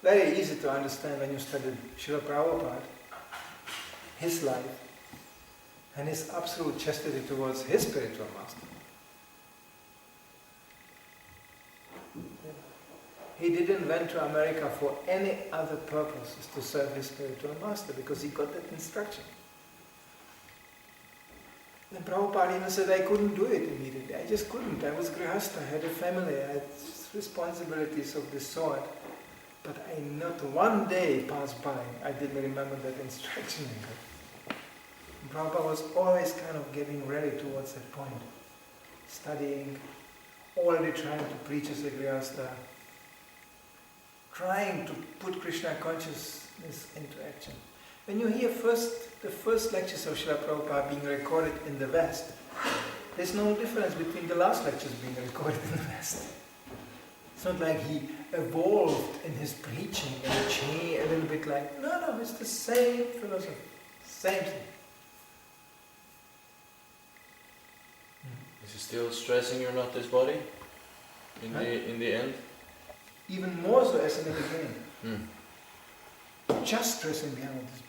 very easy to understand when you study Srila Prabhupada, his life, and his absolute chastity towards his spiritual master. He didn't went to America for any other purposes to serve his spiritual master because he got that instruction. And Prabhupada even said, I couldn't do it immediately. I just couldn't. I was grihastha, I had a family, I had responsibilities of this sort. But not one day passed by, I didn't remember that instruction I got. Prabhupada was always kind of getting ready towards that point. Studying, already trying to preach as a grihastha, trying to put Krishna consciousness into action. When you hear the first lectures of Srila Prabhupada being recorded in the West, there's no difference between the last lectures being recorded in the West. It's not like he evolved in his preaching and changed a little bit like, no, it's the same philosophy, same thing. Is he still stressing you're not this body in the end? Even more so as in the beginning. Just stressing behind this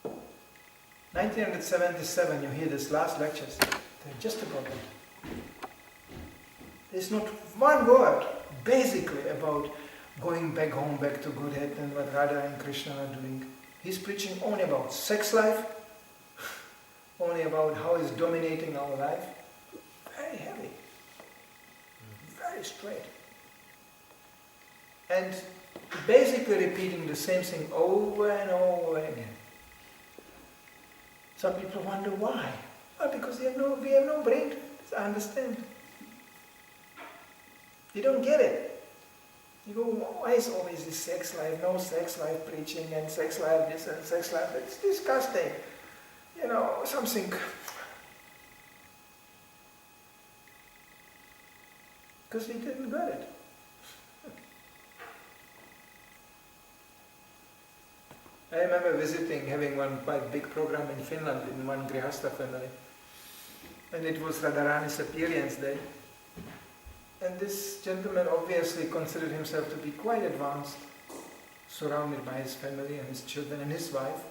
body. 1977, you hear these last lectures, they're just about that. There's not one word, basically, about going back home, back to Godhead and what Radha and Krishna are doing. He's preaching only about sex life, only about how it's dominating our life. Very heavy, very straight. And basically repeating the same thing over and over again. Some people wonder why. Well, because we have no brain to understand. You don't get it. You go, why is always this sex life, no sex life preaching and sex life this and sex life, it's disgusting. Something. Because we didn't get it. I remember having one quite big program in Finland in one Grihastha family. And it was Radharani's appearance day. And this gentleman obviously considered himself to be quite advanced, surrounded by his family and his children and his wife,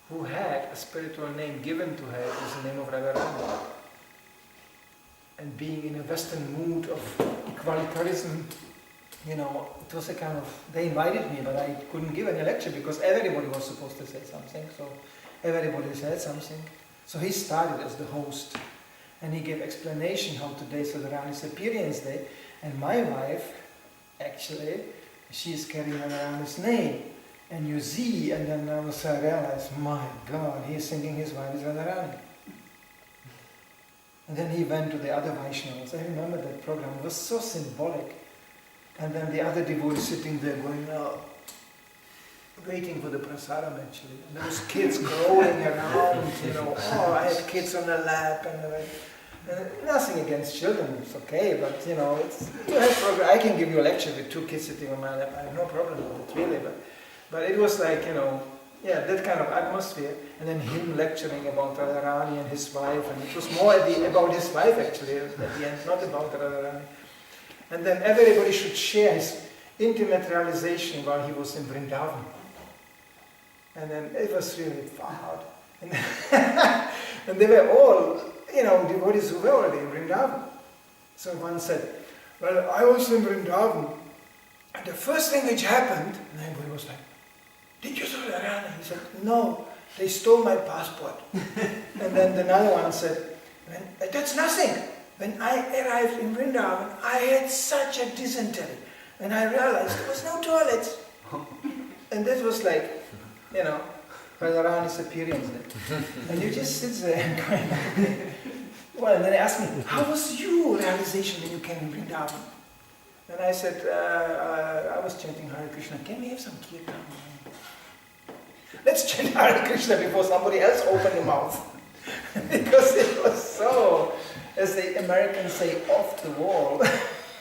who had a spiritual name given to her. It was the name of Radharani. And being in a Western mood of equalitarianism, it was a kind of, they invited me, but I couldn't give any lecture because everybody was supposed to say something, so everybody said something. So he started as the host, and he gave explanation how today's Radharani's appearance day, and my wife, actually, she is carrying Radharani's name, and you see, and then I realized, my God, he is thinking his wife is Radharani. And then he went to the other Vaishnavas. I remember that program, it was so symbolic. And then the other devotees sitting there going, waiting for the prasadam actually. And those kids crawling around, I had kids on the lap and nothing against children, it's okay, but I can give you a lecture with 2 kids sitting on my lap, I have no problem with it really, but it was like, that kind of atmosphere, and then him lecturing about Radharani and his wife, and it was more about his wife actually at the end, not about Radharani. And then everybody should share his intimate realization while he was in Vrindavan. And then it was really hard. And they were all, devotees who were already in Vrindavan. So one said, well, I was in Vrindavan, and the first thing which happened, and everybody was like, did you saw Radharani? He said, no, they stole my passport. And then another one said, that's nothing. When I arrived in Vrindavan, I had such a dysentery. And I realized there was no toilets. And that was like, Radharani's appearance there. And you just sit there and going, well, and then they asked me, how was your realization when you came in Vrindavan? And I said, I was chanting Hare Krishna. Can we have some kirtan? Let's chant Hare Krishna before somebody else opened the mouth. Because it was so, as the Americans say, off the wall.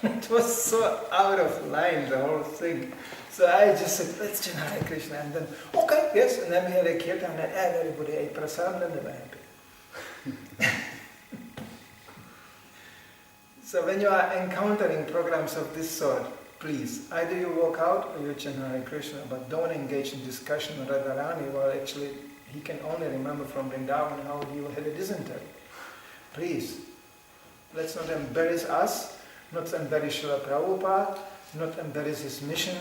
It was so out of line, the whole thing. So I just said, let's chant Hare Krishna. And then, okay, yes. And then we had a kirtan and everybody ate prasadam and they were happy. So when you are encountering programs of this sort, please, either you walk out or you chant Hare Krishna, but don't engage in discussion with Radharani while actually he can only remember from Vrindavan how he had a dysentery. Please, let's not embarrass us, not embarrass Srila Prabhupada, not embarrass his mission.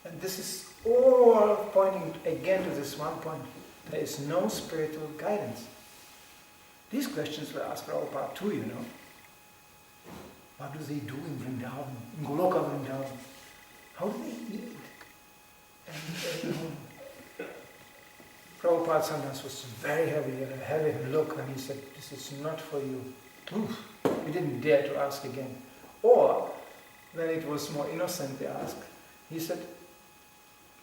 And this is all pointing again to this one point. There is no spiritual guidance. These questions were asked Prabhupada too, you know. What do they do in Vrindavan, in Goloka Vrindavan? How do they eat? And Prabhupada sometimes was very heavy, he had a heavy look, and he said, this is not for you. Oof. He didn't dare to ask again. Or, when it was more innocently asked, he said,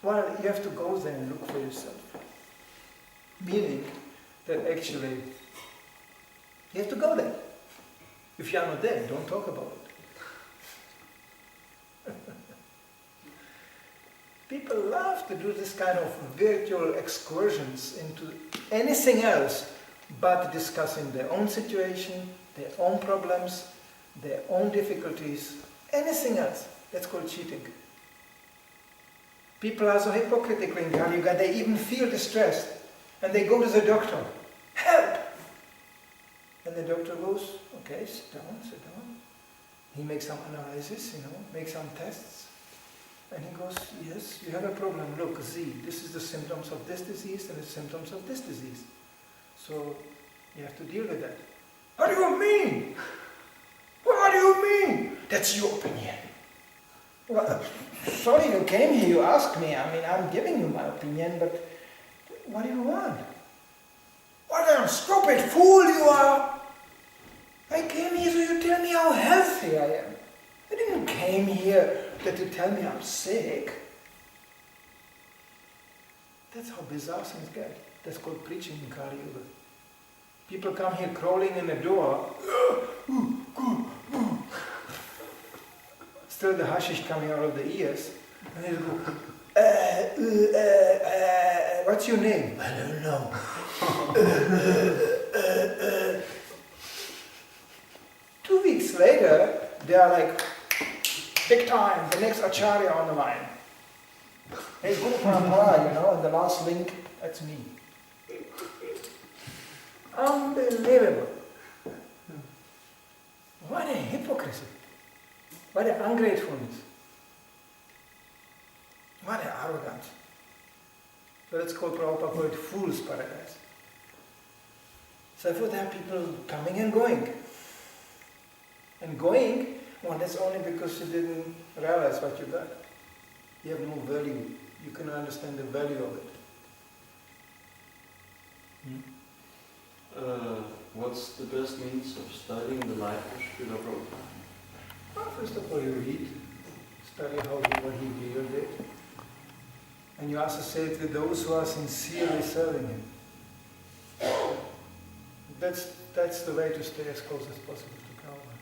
well, you have to go there and look for yourself. Meaning that actually, you have to go there. If you are not there, don't talk about it. People love to do this kind of virtual excursions into anything else but discussing their own situation, their own problems, their own difficulties, anything else. That's called cheating. People are so hypocritical in Kali Yuga, they even feel distressed and they go to the doctor. Help! And the doctor goes, okay, sit down. He makes some analysis, makes some tests. And he goes, yes, you have a problem. Look, see, this is the symptoms of this disease and the symptoms of this disease. So you have to deal with that. What do you mean? What do you mean? That's your opinion. Well, sorry, you came here, you asked me. I mean, I'm giving you my opinion, but what do you want? What a stupid fool you are! I came here so you tell me how healthy I am. I didn't came here that you tell me I'm sick. That's how bizarre things get. That's called preaching in Kali Yuga. People come here crawling in the door. Still the hashish coming out of the ears. And they go, what's your name? I don't know. 2 weeks later, they are like, big time, the next Acharya on the line. Hey, Guru Parampara, and the last link, that's me. Unbelievable. What a hypocrisy. What an ungratefulness. What an arrogance. So let's call Prabhupada it fool's paradise. So therefore there are people coming and going. And going, well, that's only because you didn't realize what you got. You have no value. You cannot understand the value of it. What's the best means of studying the life of Srila Prabhupada? Well, first of all, you read, study what he really did. And you associate with those who are sincerely serving him. That's the way to stay as close as possible to Prabhupada.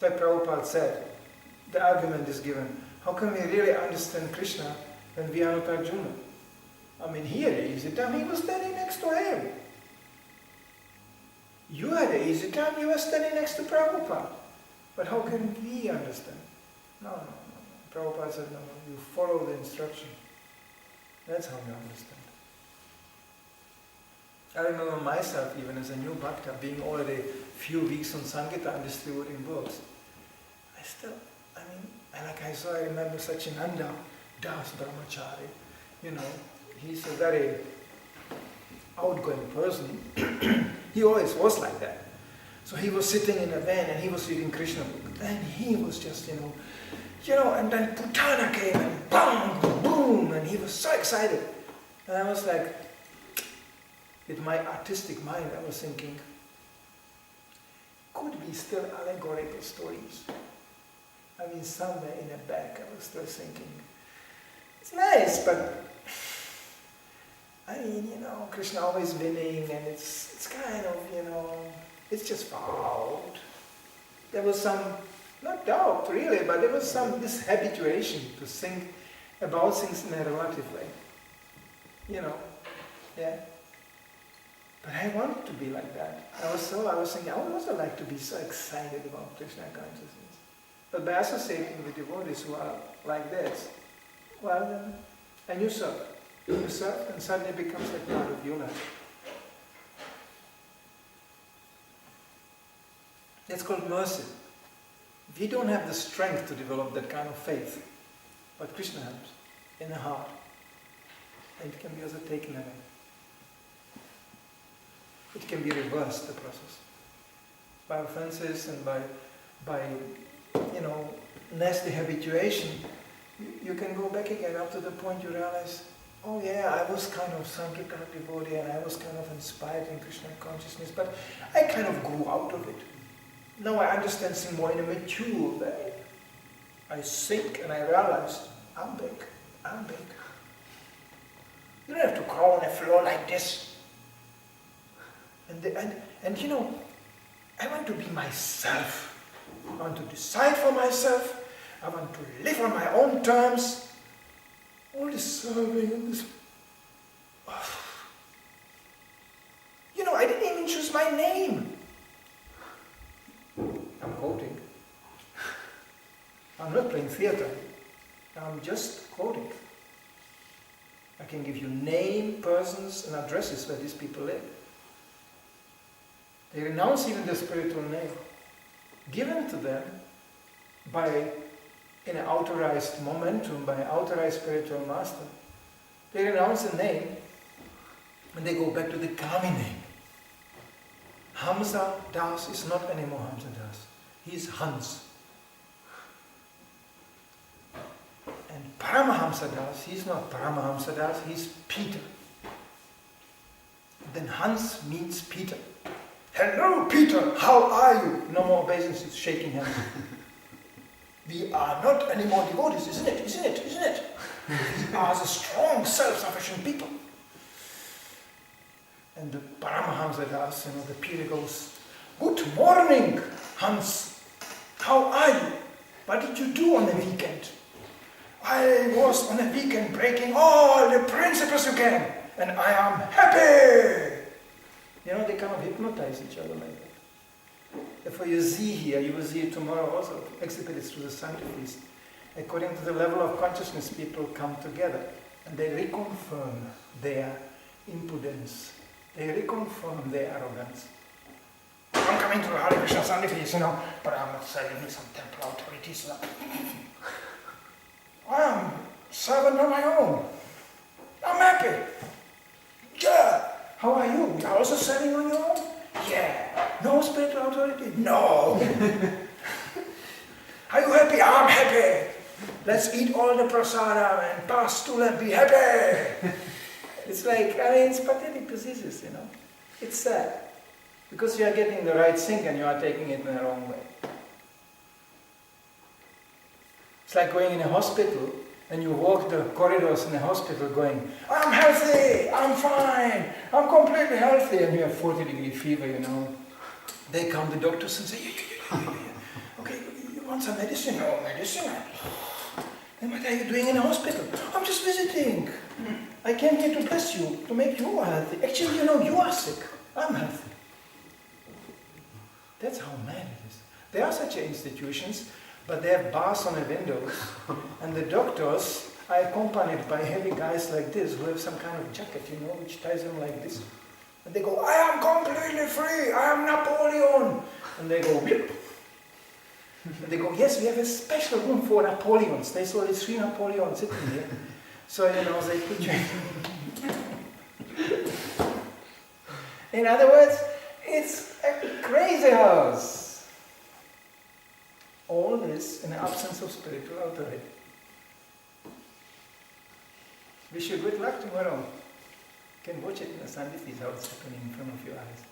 Like Prabhupada said, the argument is given, how can we really understand Krishna when we are not Arjuna? I mean, he had an easy time, he was standing next to him. You had an easy time, you were standing next to Prabhupada. But how can we understand? No. Prabhupada said, no, you follow the instruction. That's how you understand. I remember myself, even as a new bhakta, being already a few weeks on Sankirtan and distributing books. I remember Sachinanda Das Brahmachari. He's a very outgoing person. He always was like that. So he was sitting in a van and he was reading Krishna book. And he was just, and then Putana came and bang, boom, and he was so excited. And I was like, with my artistic mind, I was thinking, could be still allegorical stories. I mean, somewhere in the back, I was still thinking, it's nice, but I mean, Krishna always winning, and it's kind of, it's just fouled. There was some, not doubt really, but there was some dishabituation to think about things in a relative way. Yeah. But I wanted to be like that. I was thinking, I would also like to be so excited about Krishna consciousness. But by associating with devotees who are like this, well then, and you serve. You serve and suddenly it becomes like part of your life. That's called mercy. We don't have the strength to develop that kind of faith, but Krishna helps in the heart. And it can be also taken away. It can be reversed, the process. By offenses and by nasty habituation, you can go back again up to the point you realize, oh yeah, I was kind of Sankirtana devotee and I was kind of inspired in Krishna consciousness, but I kind of grew out of it. Now I understand things more in a mature way. I think and I realize, I'm big. You don't have to crawl on a floor like this. And you know, I want to be myself. I want to decide for myself. I want to live on my own terms. All this serving and this... You know, I didn't even choose my name. I'm quoting. I'm not playing theater. I'm just quoting. I can give you name, persons and addresses where these people live. They renounce even the spiritual name given to them in an authorized momentum, by an authorized spiritual master. They renounce the name and they go back to the Kami name. Hamsa Das is not anymore Hamsa Das. He's Hans. And Paramahamsa Das, he's not Paramahamsa Das, he's Peter. Then Hans means Peter. Hello Peter, how are you? No more obeisances, shaking hands. We are not anymore devotees, isn't it? We are the strong, self-sufficient people. And the Paramahamsa Das, the Peter goes, good morning, Hans. How are you? What did you do on the weekend? I was on a weekend breaking all the principles again, and I am happy. They kind of hypnotize each other like that. Therefore you see here, you will see it tomorrow also, exhibited through the sanctities. According to the level of consciousness, people come together and they reconfirm their impudence. They reconfirm their arrogance. I'm coming to the Hare Krishna sanctities, but I'm not serving some temple authorities. I'm servant on my own. I'm happy. Yeah. How are you? You're also serving on your own? Yeah. No spiritual authority? No. Are you happy? I'm happy. Let's eat all the prasada and pass stool and be happy. It's like, it's pathetic diseases, It's sad. Because you are getting the right thing and you are taking it in the wrong way. It's like going in a hospital and you walk the corridors in the hospital going, I'm healthy, I'm fine, I'm completely healthy, and you have 40-degree fever, They come, the doctors, and say, yeah. Okay, you want some medicine? No, medicine. Then what are you doing in a hospital? I'm just visiting. I came here to bless you, to make you healthy. Actually, you are sick. I'm healthy. That's how mad it is. There are such institutions, but they have bars on the windows, and the doctors are accompanied by heavy guys like this, who have some kind of jacket, which ties them like this. And they go, I am completely free, I am Napoleon. And they go, blip. And they go, yes, we have a special room for Napoleons. They saw these 3 Napoleons sitting here. So, they put you in other words, it's a crazy house. All this in the absence of spiritual authority. Wish you good luck tomorrow. You can watch it in the Sunday feed, how it's happening in front of your eyes.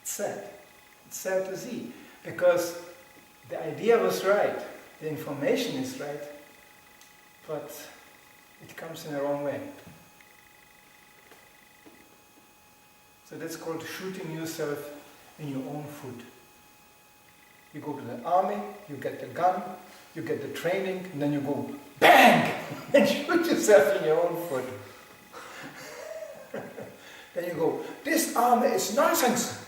It's sad. It's sad to see. Because the idea was right, the information is right, but it comes in the wrong way. So that's called shooting yourself in your own foot. You go to the army, you get the gun, you get the training, and then you go bang and shoot yourself in your own foot. Then you go, this army is nonsense.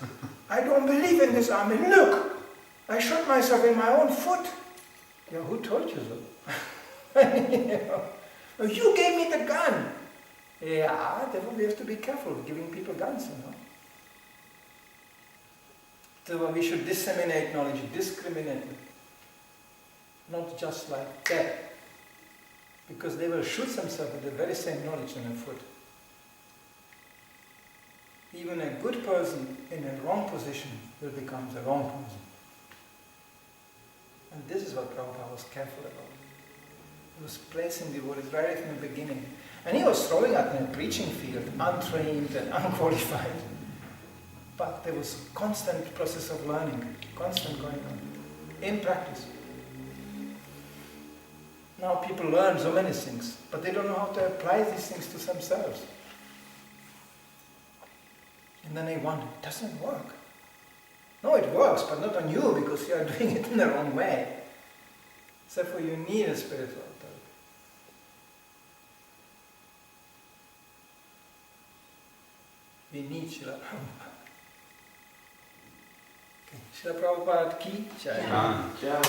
I don't believe in this army. Look, I shot myself in my own foot. Yeah, who told you so? You gave me the gun. Yeah, therefore we have to be careful of giving people guns, So we should disseminate knowledge discriminately. Not just like that. Because they will shoot themselves with the very same knowledge in their foot. Even a good person in a wrong position will become the wrong person. And this is what Prabhupada was careful about. He was placing devotees right from the beginning. And he was throwing at them in a preaching field, untrained and unqualified. But there was constant process of learning, constant going on, in practice. Now people learn so many things, but they don't know how to apply these things to themselves. And then they wonder, it doesn't work. No, it works, but not on you, because you are doing it in the wrong way. Therefore you need a spiritual authority. We need Srila Prabhupada. Okay. Srila Prabhupada ki jai. Jai.